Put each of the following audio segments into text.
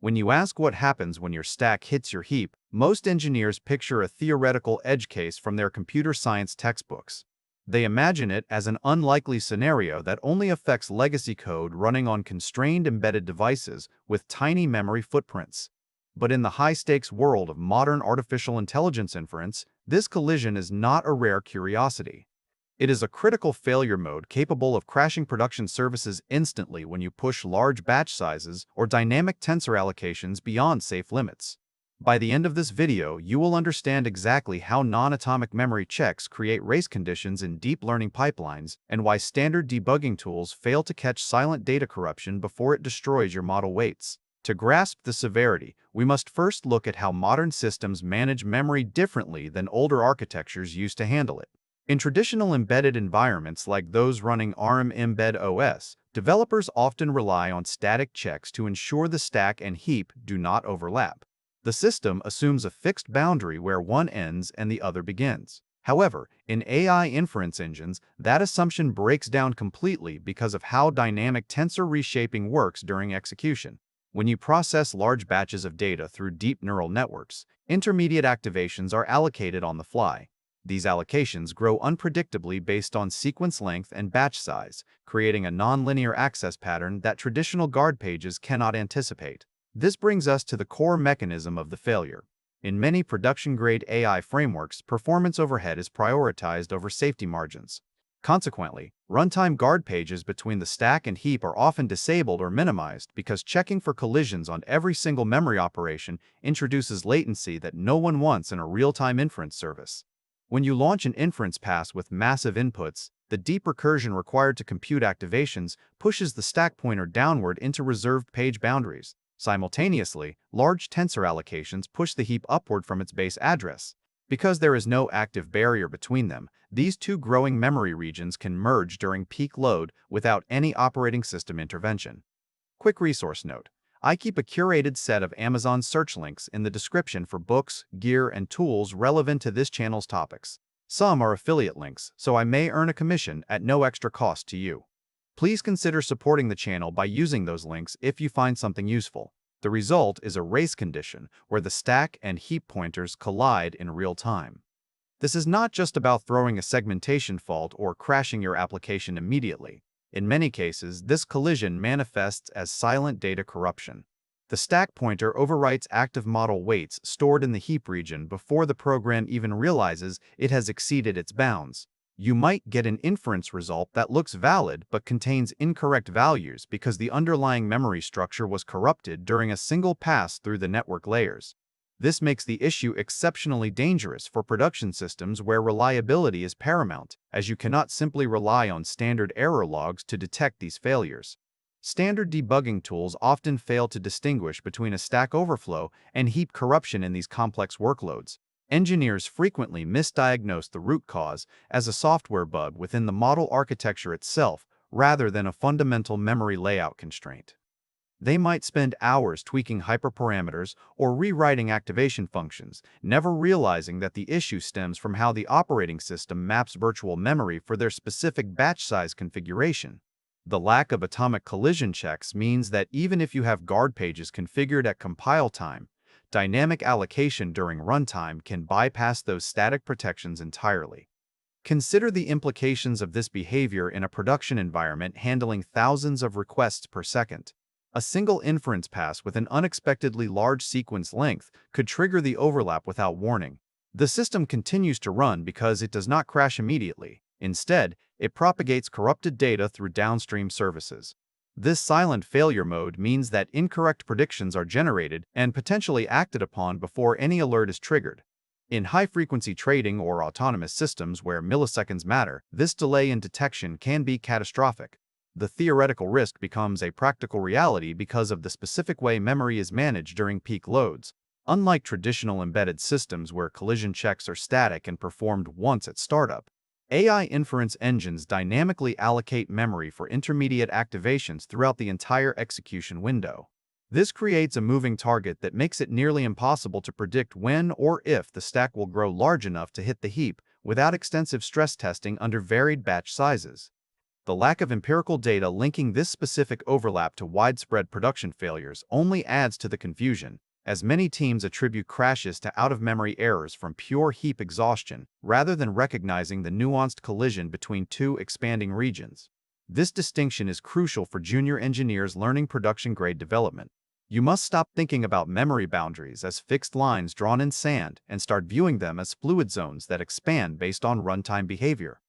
When you ask what happens when your stack hits your heap, most engineers picture a theoretical edge case from their computer science textbooks. They imagine it as an unlikely scenario that only affects legacy code running on constrained embedded devices with tiny memory footprints. But in the high-stakes world of modern artificial intelligence inference, this collision is not a rare curiosity. It is a critical failure mode capable of crashing production services instantly when you push large batch sizes or dynamic tensor allocations beyond safe limits. By the end of this video, you will understand exactly how non-atomic memory checks create race conditions in deep learning pipelines and why standard debugging tools fail to catch silent data corruption before it destroys your model weights. To grasp the severity, we must first look at how modern systems manage memory differently than older architectures used to handle it. In traditional embedded environments like those running ARM Mbed OS, developers often rely on static checks to ensure the stack and heap do not overlap. The system assumes a fixed boundary where one ends and the other begins. However, in AI inference engines, that assumption breaks down completely because of how dynamic tensor reshaping works during execution. When you process large batches of data through deep neural networks, intermediate activations are allocated on the fly. These allocations grow unpredictably based on sequence length and batch size, creating a nonlinear access pattern that traditional guard pages cannot anticipate. This brings us to the core mechanism of the failure. In many production-grade AI frameworks, performance overhead is prioritized over safety margins. Consequently, runtime guard pages between the stack and heap are often disabled or minimized because checking for collisions on every single memory operation introduces latency that no one wants in a real-time inference service. When you launch an inference pass with massive inputs, the deep recursion required to compute activations pushes the stack pointer downward into reserved page boundaries. Simultaneously, large tensor allocations push the heap upward from its base address. Because there is no active barrier between them, these two growing memory regions can merge during peak load without any operating system intervention. Quick resource note: I keep a curated set of Amazon search links in the description for books, gear, and tools relevant to this channel's topics. Some are affiliate links, so I may earn a commission at no extra cost to you. Please consider supporting the channel by using those links if you find something useful. The result is a race condition where the stack and heap pointers collide in real time. This is not just about throwing a segmentation fault or crashing your application immediately. In many cases, this collision manifests as silent data corruption. The stack pointer overwrites active model weights stored in the heap region before the program even realizes it has exceeded its bounds. You might get an inference result that looks valid but contains incorrect values because the underlying memory structure was corrupted during a single pass through the network layers. This makes the issue exceptionally dangerous for production systems where reliability is paramount, as you cannot simply rely on standard error logs to detect these failures. Standard debugging tools often fail to distinguish between a stack overflow and heap corruption in these complex workloads. Engineers frequently misdiagnose the root cause as a software bug within the model architecture itself rather than a fundamental memory layout constraint. They might spend hours tweaking hyperparameters or rewriting activation functions, never realizing that the issue stems from how the operating system maps virtual memory for their specific batch size configuration. The lack of atomic collision checks means that even if you have guard pages configured at compile time, dynamic allocation during runtime can bypass those static protections entirely. Consider the implications of this behavior in a production environment handling thousands of requests per second. A single inference pass with an unexpectedly large sequence length could trigger the overlap without warning. The system continues to run because it does not crash immediately. Instead, it propagates corrupted data through downstream services. This silent failure mode means that incorrect predictions are generated and potentially acted upon before any alert is triggered. In high-frequency trading or autonomous systems where milliseconds matter, this delay in detection can be catastrophic. The theoretical risk becomes a practical reality because of the specific way memory is managed during peak loads. Unlike traditional embedded systems where collision checks are static and performed once at startup, AI inference engines dynamically allocate memory for intermediate activations throughout the entire execution window. This creates a moving target that makes it nearly impossible to predict when or if the stack will grow large enough to hit the heap without extensive stress testing under varied batch sizes. The lack of empirical data linking this specific overlap to widespread production failures only adds to the confusion, as many teams attribute crashes to out-of-memory errors from pure heap exhaustion rather than recognizing the nuanced collision between two expanding regions. This distinction is crucial for junior engineers learning production-grade development. You must stop thinking about memory boundaries as fixed lines drawn in sand and start viewing them as fluid zones that expand based on runtime behavior.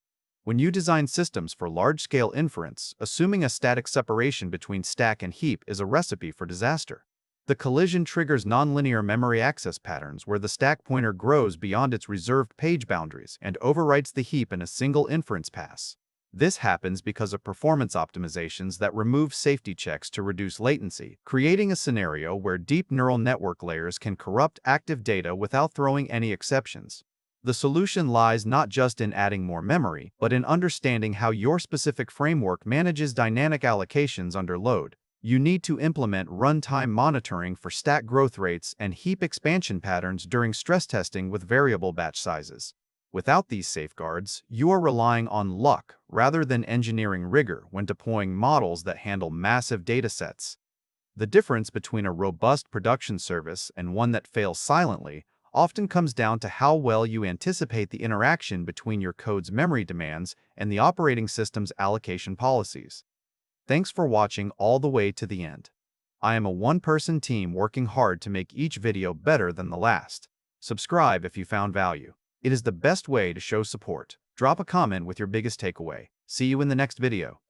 When you design systems for large-scale inference, assuming a static separation between stack and heap is a recipe for disaster. The collision triggers nonlinear memory access patterns where the stack pointer grows beyond its reserved page boundaries and overwrites the heap in a single inference pass. This happens because of performance optimizations that remove safety checks to reduce latency, creating a scenario where deep neural network layers can corrupt active data without throwing any exceptions. The solution lies not just in adding more memory, but in understanding how your specific framework manages dynamic allocations under load. You need to implement runtime monitoring for stack growth rates and heap expansion patterns during stress testing with variable batch sizes. Without these safeguards, you are relying on luck rather than engineering rigor when deploying models that handle massive datasets. The difference between a robust production service and one that fails silently often comes down to how well you anticipate the interaction between your code's memory demands and the operating system's allocation policies. Thanks for watching all the way to the end. I am a one-person team working hard to make each video better than the last. Subscribe if you found value. It is the best way to show support. Drop a comment with your biggest takeaway. See you in the next video.